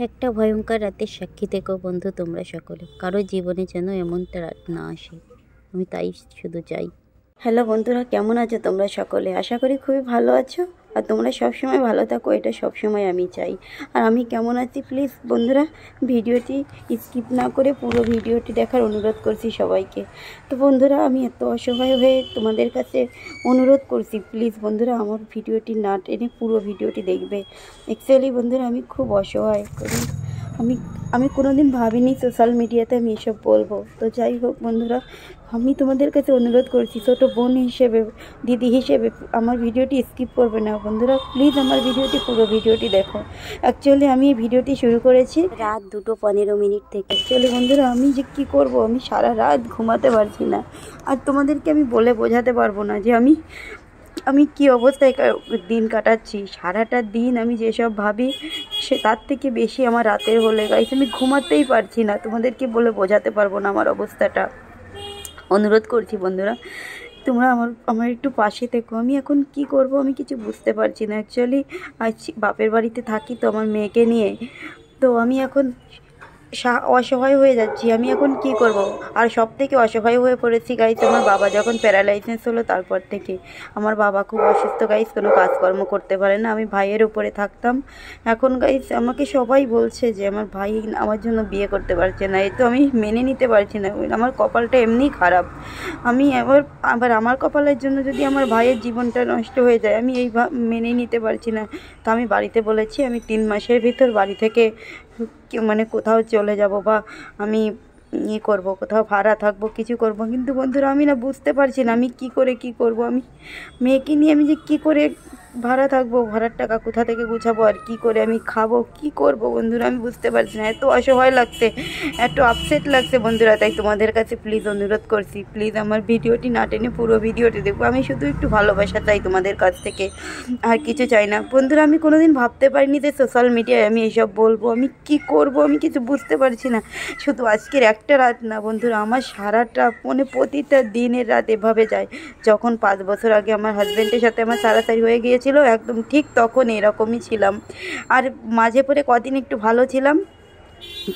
একটা ভয়ঙ্কর রাতের সাক্ষী থেকো বন্ধু তোমরা সকলে, কারো জীবনে যেন এমনটা রাত না আসে, আমি তাই শুধু চাই। হ্যালো বন্ধুরা, কেমন আছো তোমরা সকলে? আশা করি খুবই ভালো আছো আর তোমরা সবসময় ভালো থাকো, এটা সবসময় আমি চাই। আর আমি কেমন আছি প্লিজ বন্ধুরা ভিডিওটি স্কিপ না করে পুরো ভিডিওটি দেখার অনুরোধ করছি সবাইকে। তো বন্ধুরা, আমি এত অসহায় হয়ে তোমাদের কাছে অনুরোধ করছি, প্লিজ বন্ধুরা আমার ভিডিওটি না টেনে পুরো ভিডিওটি দেখবে। অ্যাকচুয়ালি বন্ধুরা আমি খুব অসহায় করি, আমি কোনোদিন ভাবিনি সোশ্যাল মিডিয়াতে আমি এসব বলবো। তো যাই হোক বন্ধুরা, আমি তোমাদের কাছে অনুরোধ করছি, ছোটো বোন হিসেবে, দিদি হিসেবে আমার ভিডিওটি স্কিপ করবে না বন্ধুরা, প্লিজ আমার ভিডিওটি পুরো ভিডিওটি দেখো। অ্যাকচুয়ালি আমি এই ভিডিওটি শুরু করেছি রাত 2:15 থেকে। অ্যাকচুয়ালি বন্ধুরা আমি যে কী করব, আমি সারা রাত ঘুমাতে পারছি না। আর তোমাদেরকে আমি বলে বোঝাতে পারবো না যে আমি কি অবস্থায় দিন কাটাচ্ছি। সারাটা দিন আমি যেসব ভাবি সে তার থেকে বেশি আমার রাতের হলে গাইস আমি ঘুমাতেই পারছি না। তোমাদেরকে বলে বোঝাতে পারবো না আমার অবস্থাটা। অনুরোধ করছি বন্ধুরা তোমরা আমার একটু পাশে থেকো। আমি এখন কি করব আমি কিছু বুঝতে পারছি না। অ্যাকচুয়ালি আজ বাপের বাড়িতে থাকি তো আমার মেয়েকে নিয়ে, তো আমি এখন অসহায় হয়ে যাচ্ছি। আমি এখন কি করব। আর সব থেকে অসহায় হয়ে পড়েছি গাইস আমার বাবা যখন প্যারালাইসিস হলো তারপর থেকে। আমার বাবা খুব অসুস্থ গাইস, কোনো কাজকর্ম করতে পারে না, আমি ভাইয়ের উপরে থাকতাম। এখন গাইস আমাকে সবাই বলছে যে আমার ভাই আমার জন্য বিয়ে করতে পারছে না, এই তো আমি মেনে নিতে পারছি না। আমার কপালটা এমনিই খারাপ, আমি আবার আমার কপালের জন্য যদি আমার ভাইয়ের জীবনটা নষ্ট হয়ে যায় আমি মেনে নিতে পারছি না। তো আমি বাড়িতে বলেছি আমি 3 মাসের ভিতর বাড়ি থেকে মানে কোথাও চলে যাব বা আমি করব, কোথাও ভাড়া থাকবো, কিছু করব। কিন্তু বন্ধুরা আমি না বুঝতে পারছি না আমি কি করব। আমি মেয়েকে নিয়ে আমি যে কী করে ভাড়া থাকবো, ভাড়ার টাকা কোথা থেকে গুছাবো, আর কি করে আমি খাবো, কি করব বন্ধুরা আমি বুঝতে পারছি না। এত অসহায় লাগছে, এত আপসেট লাগছে বন্ধুরা। তাই তোমাদের কাছে প্লিজ অনুরোধ করছি, প্লিজ আমার ভিডিওটি না টেনে পুরো ভিডিওটি দেখবো। আমি শুধু একটু ভালোবাসা চাই তোমাদের কাছ থেকে, আর কিছু চাই না বন্ধুরা। আমি কোনোদিন ভাবতে পারিনি যে সোশ্যাল মিডিয়ায় আমি এসব বলবো। আমি কি করব আমি কিছু বুঝতে পারছি না। শুধু আজকের একটা রাত না বন্ধুরা, আমার সারাটা প্রতিটা দিনের রাত এভাবে যায়। যখন 5 বছর আগে আমার হাজব্যান্ডের সাথে আমার সারাসারি হয়ে গিয়েছিল একদম ঠিক তখন এরকমই ছিলাম। আর মাঝে পরে কদিন একটু ভালো ছিলাম,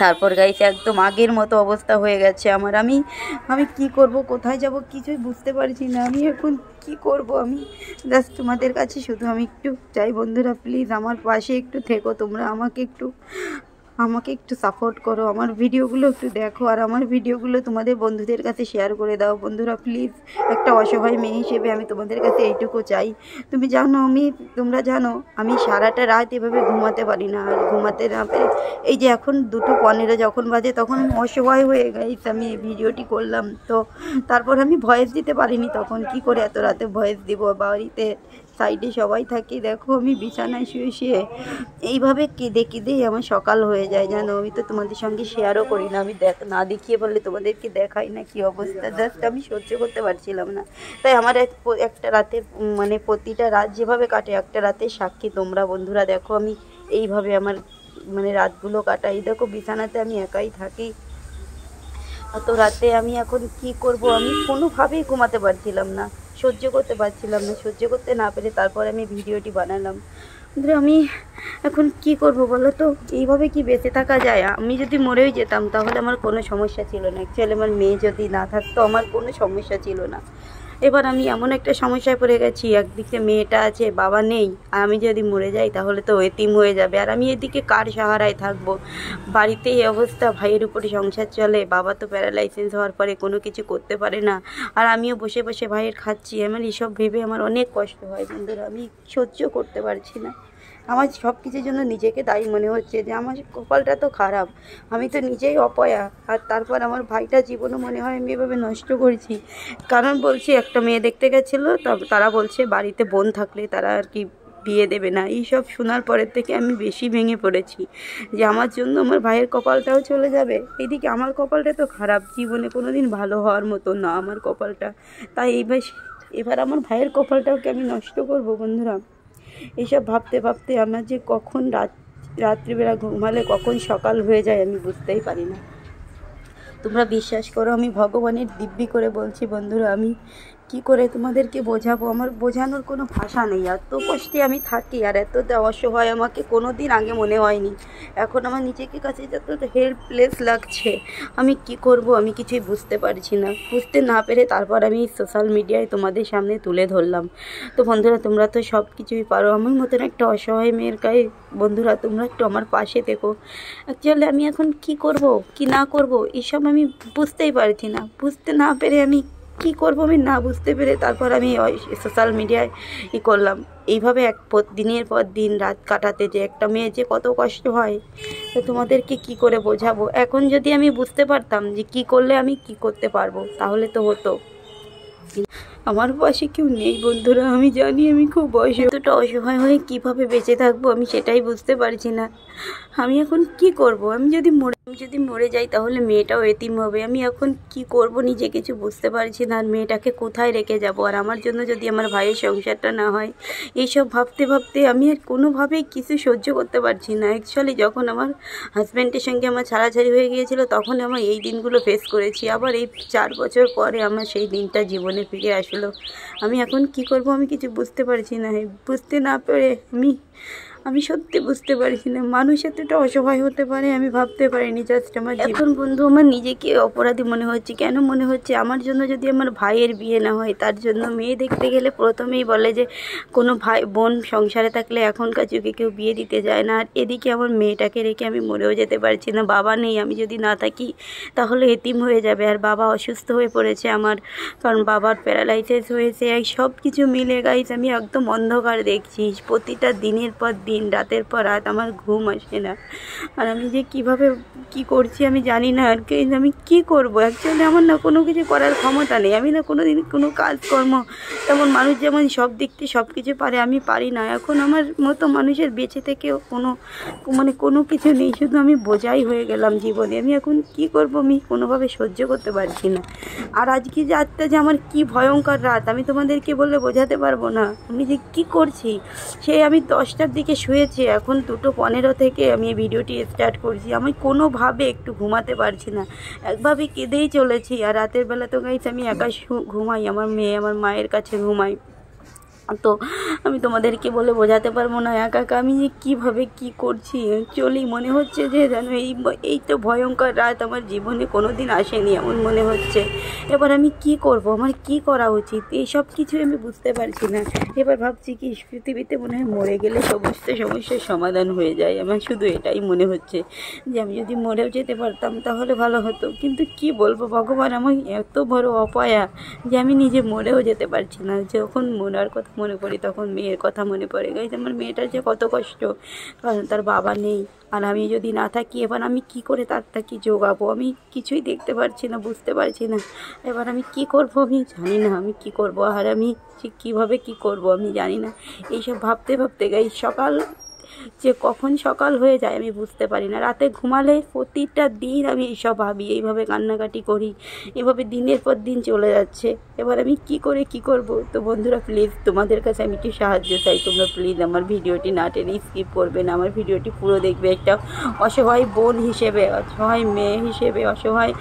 তারপর গাইছে একদম আগের মতো অবস্থা হয়ে গেছে আমার। আমি কি করব, কোথায় যাব, কিছুই বুঝতে পারছি না। আমি এখন কি করব। আমি জাস্ট তোমাদের কাছে শুধু আমি একটু চাই বন্ধুরা, প্লিজ আমার পাশে একটু থেকো তোমরা, আমাকে একটু সাপোর্ট করো, আমার ভিডিওগুলো একটু দেখো, আর আমার ভিডিওগুলো তোমাদের বন্ধুদের কাছে শেয়ার করে দাও বন্ধুরা প্লিজ। একটা অসহায় মেয়ে হিসেবে আমি তোমাদের কাছে এইটুকু চাই। তোমরা জানো আমি সারাটা রাত এভাবে ঘুমাতে পারি না। আর ঘুমাতে না পেরে এই যে এখন 2:15 যখন বাজে তখন আমি অসহায় হয়ে গেছি। আমি এই ভিডিওটি করলাম তো তারপর আমি ভয়েস দিতে পারিনি। তখন কি করে এত রাতে ভয়েস দিব, বাড়িতে সাইডে সবাই থাকি, দেখো আমি বিছানায় শুয়ে এইভাবে কেঁদেই আমার সকাল হয়ে যায় জানো। আমি তো তোমাদের সঙ্গে শেয়ারও করি না, আমি না দেখিয়ে বললে তোমাদেরকে দেখাই না কি অবস্থা। জাস্ট আমি সহ্য করতে পারছিলাম না। তাই আমার একটা রাতের প্রতিটা রাত যেভাবে কাটে একটা রাতের সাক্ষী তোমরা বন্ধুরা। দেখো আমি এইভাবে আমার রাতগুলো কাটাই। দেখো বিছানাতে আমি একাই থাকি অত রাতে। আমি এখন কি করব, আমি কোনোভাবেই ঘুমাতে পারছিলাম না, সহ্য করতে পারছিলাম না। সহ্য করতে না পেরে তারপর আমি ভিডিওটি বানালাম। আমি এখন কি করব বলো তো, এইভাবে কি বেঁচে থাকা যায়? আমি যদি মরেই যেতাম তাহলে আমার কোনো সমস্যা ছিল না। অ্যাকচুয়ালি আমার মেয়ে যদি না থাকতো আমার কোনো সমস্যা ছিল না। এবার আমি এমন একটা সমস্যায় পড়ে গেছি, একদিকে মেয়েটা আছে, বাবা নেই, আর আমি যদি মরে যাই তাহলে তো এতিম হয়ে যাবে। আর আমি এদিকে কার সাহারায় থাকবো? বাড়িতে এই অবস্থা, ভাইয়ের উপরে সংসার চলে, বাবা তো প্যারালাইসিস হওয়ার পরে কোনো কিছু করতে পারে না, আর আমিও বসে বসে ভাইয়ের খাচ্ছি। আমার এইসব ভেবে আমার অনেক কষ্ট হয় বন্ধুরা, আমি সহ্য করতে পারছি না। আমার সব কিছুর জন্য নিজেকে দায়ী মনে হচ্ছে যে আমার কপালটা তো খারাপ, আমি তো নিজেই অপয়া। আর তারপর আমার ভাইটা জীবনও মনে হয় আমি এভাবে নষ্ট করেছি। কারণ বলছি একটা মেয়ে দেখতে গেছিলো, তারা বলছে বাড়িতে বোন থাকলে তারা আর কি বিয়ে দেবে না। এইসব শোনার পরের থেকে আমি বেশি ভেঙে পড়েছি যে আমার জন্য আমার ভাইয়ের কপালটাও চলে যাবে। এইদিকে আমার কপালটা তো খারাপ, জীবনে কোনো দিন ভালো হওয়ার মতো না আমার কপালটা। তাই এবার আমার ভাইয়ের কপালটাকে আমি নষ্ট করব বন্ধুরা। এইসব ভাবতে ভাবতে আমার যে কখন রাত্রিবেলা ঘুমালে কখন সকাল হয়ে যায় আমি বুঝতেই পারি না। তোমরা বিশ্বাস করো, আমি ভগবানের দিব্যি করে বলছি বন্ধুরা, আমি কি করে তোমাদেরকে বোঝাবো, আমার বোঝানোর কোনো ভাষা নেই। এত কষ্টে আমি থাকি আর এত অসহায় আমাকে কোনো দিন আগে মনে হয়নি। এখন আমার নিজেকে কাছে যত হেল্পলেস লাগছে, আমি কি করব আমি কিছুই বুঝতে পারছি না। বুঝতে না পেরে তারপর আমি সোশ্যাল মিডিয়ায় তোমাদের সামনে তুলে ধরলাম। তো বন্ধুরা, তোমরা তো সব কিছুই পারো, আমার মতন একটা অসহায় মেয়ের গায়ে বন্ধুরা তোমরা একটু আমার পাশে থেকো। অ্যাকচুয়ালি আমি এখন কি করব কি না করব এসব আমি বুঝতেই পারছি না। বুঝতে না পেরে আমি কি করব আমি না বুঝতে পেরে তারপর আমি সোশ্যাল মিডিয়ায় করলাম। এইভাবে দিনের পর দিন রাত কাটাতে যে একটা মেয়ে যে কত কষ্ট হয়, তো তোমাদেরকে কি করে বোঝাবো। এখন যদি আমি বুঝতে পারতাম যে কি করলে আমি কি করতে পারবো তাহলে তো হতো। আমার পাশে কেউ নেই বন্ধুরা, আমি জানি আমি খুব এতটা অসহায় হয়ে কীভাবে বেঁচে থাকবো আমি সেটাই বুঝতে পারছি না। আমি এখন কি করব? আমি যদি মরে যাই তাহলে মেয়েটাও এতিম হবে। আমি এখন কি করব নিজে কিছু বুঝতে পারছি না। আর মেয়েটাকে কোথায় রেখে যাব? আর আমার জন্য যদি আমার ভাইয়ের সংসারটা না হয়, এইসব ভাবতে ভাবতে আমি আর কোনোভাবেই কিছু সহ্য করতে পারছি না। অ্যাকচুয়ালি যখন আমার হাজব্যান্ডের সঙ্গে আমার ছাড়াছাড়ি হয়ে গিয়েছিল তখন আমার এই দিনগুলো ফেস করেছি। আবার এই 4 বছর পরে আমার সেই দিনটা জীবনে ফিরে আসলো। আমি এখন কি করব আমি কিছু বুঝতে পারছি না। বুঝতে না পেরে আমি সত্যি বুঝতে পারছি না মানুষ এতটা অসহায় হতে পারে আমি ভাবতে পারিনি। জাস্ট আমার এখন বন্ধু আমার নিজেকে অপরাধী মনে হচ্ছে। কেন মনে হচ্ছে? আমার জন্য যদি আমার ভাইয়ের বিয়ে না হয়, তার জন্য মেয়ে দেখতে গেলে প্রথমেই বলে যে কোনো ভাই বোন সংসারে থাকলে এখনকার যুগে কেউ বিয়ে দিতে যায় না। আর এদিকে আমার মেয়েটাকে রেখে আমি মরেও যেতে পারছি না। বাবা নেই, আমি যদি না থাকি তাহলে এতিম হয়ে যাবে। আর বাবা অসুস্থ হয়ে পড়েছে আমার, কারণ বাবার প্যারালাইসিস হয়েছে। এই সব কিছু মিলে গাইজ আমি একদম অন্ধকার দেখছি। প্রতিটা দিনের পর দিন রাতের পর রাত আমার ঘুম আসে না। আর আমি যে কিভাবে কি করছি আমি জানি না। আর আমি কি করব? অ্যাকচুয়ালি আমার না কোনো কিছু করার ক্ষমতা নেই। আমি না কোনো দিন কোনো কাজকর্ম, তেমন মানুষ যেমন সব দিক থেকে সব কিছু পারে আমি পারি না। এখন আমার মতো মানুষের বেঁচে থেকেও কোনো কিছু নেই, শুধু আমি বোঝাই হয়ে গেলাম জীবনে। আমি এখন কি করব আমি কোনোভাবে সহ্য করতে পারছি না। আর আজকে রাতটা যে আমার কি ভয়ঙ্কর রাত আমি তোমাদেরকে বলে বোঝাতে পারবো না। আমি যে কি করছি, সেই আমি 10টার দিকে শুয়েছি, এখন 2:15 থেকে আমি এই ভিডিওটি স্টার্ট করছি। আমি কোনোভাবে একটু ঘুমাতে পারছি না, একভাবে কেঁদেই চলেছি। আর রাতের বেলা তো গাইছে আমি একা ঘুমাই, আমার মেয়ে আমার মায়ের কাছে ঘুমাই। তো আমি তোমাদেরকে বলে বোঝাতে পারবো না একা একা আমি যে কীভাবে কী করছি। অ্যাকচুয়ালি মনে হচ্ছে যে যেন এই তো ভয়ঙ্কর রাত আমার জীবনে কোনো দিন আসেনি এমন মনে হচ্ছে। এবার আমি কি করব? আমার কি করা উচিত? এই সব কিছুই আমি বুঝতে পারছি না। এবার ভাবছি কি পৃথিবীতে মনে হয় মরে গেলে সমস্ত সমস্যার সমাধান হয়ে যায়। আমার শুধু এটাই মনে হচ্ছে যে আমি যদি মরেও যেতে পারতাম তাহলে ভালো হতো। কিন্তু কি বলবো, ভগবান আমার এত বড় অপয়া যে আমি নিজে মরেও যেতে পারছি না। যখন মরার কথা মনে করি তখন মেয়ের কথা মনে পড়ে। গাইছে আমার মেয়েটার যে কত কষ্ট, কারণ তার বাবা নেই। আর আমি যদি না থাকি এবার আমি কি করে তারটা কি জোগাবো? আমি কিছুই দেখতে পারছি না, বুঝতে পারছি না। এবার আমি কি করব আমি জানি না। আমি কি করব আর আমি কীভাবে কি করব আমি জানি না। এইসব ভাবতে ভাবতে গাই সকাল যে কখন সকাল হয়ে যায় আমি বুঝতে পারি না। রাতে ঘুমালে প্রতিটা দিন আমি এইসব ভাবি, এইভাবে কান্নাকাটি করি, এভাবে দিনের পর দিন চলে যাচ্ছে। এবার আমি কি করে কি করব? তো বন্ধুরা প্লিজ তোমাদের কাছে আমি একটু সাহায্য চাই। তোমরা প্লিজ আমার ভিডিওটি না টেনে স্কিপ করবে না, আমার ভিডিওটি পুরো দেখবে। একটা অসহায় বোন হিসেবে, অসহায় মেয়ে হিসেবে, অসহায়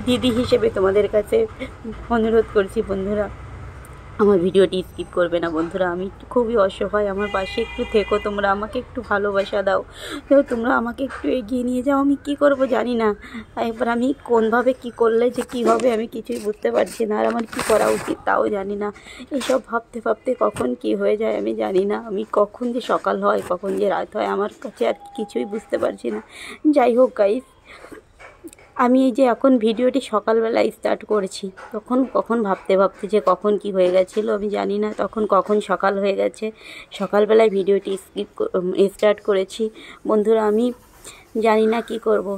দিদি হিসেবে তোমাদের কাছে অনুরোধ করছি বন্ধুরা, আমার ভিডিওটি স্কিপ করবে না বন্ধুরা। আমি খুবই অসহায়, আমার পাশে একটু থেকো, তোমরা আমাকে একটু ভালোবাসা দাও, তোমরা আমাকে একটু এগিয়ে নিয়ে যাও। আমি কি করব জানি না। এবার আমি কোনভাবে কি করলে যে কী হবে আমি কিছুই বুঝতে পারছি না। আর আমার কি করা উচিত তাও জানি না। এইসব ভাবতে ভাবতে কখন কি হয়ে যায় আমি জানি না। আমি কখন যে সকাল হয় কখন যে রাত হয় আমার কাছে আর কিছুই বুঝতে পারছি না। যাই হোক গাইস, আমি এই যে এখন ভিডিওটি সকালবেলায় স্টার্ট করেছি, কখন ভাবতে ভাবতে যে কখন কি হয়ে গেছিলো আমি জানি না। কখন সকাল হয়ে গেছে, সকালবেলায় ভিডিওটি স্টার্ট করেছি বন্ধুরা। আমি জানি না কি করব।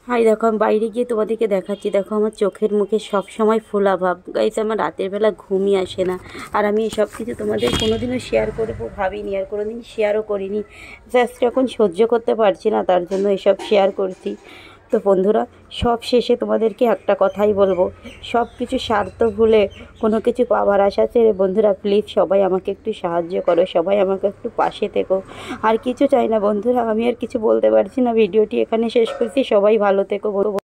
হাই দেখো আমি বাইরে গিয়ে তোমাদেরকে দেখাচ্ছি। দেখো আমার চোখের মুখে সব সময় ফোলা ভাব। গাইস আমার রাতের বেলা ঘুমই আসে না। আর আমি এসব কিছু তোমাদের কোনোদিনও শেয়ার করবো ভাবিনি, আর কোনোদিন শেয়ারও করিনি। জাস্ট এখন সহ্য করতে পারছি না, তার জন্য এসব শেয়ার করছি। তো বন্ধুরা সব শেষে তোমাদেরকে একটা কথাই বলবো, সব কিছু স্বার্থ ভুলে কোনো কিছু পাওয়ার আশা ছেড়ে বন্ধুরা প্লিজ সবাই আমাকে একটু সাহায্য করো, সবাই আমাকে একটু পাশে থেকো। আর কিছু চাই না বন্ধুরা, আমি আর কিছু বলতে পারছি না। ভিডিওটি এখানে শেষ করছি। সবাই ভালো থেকো।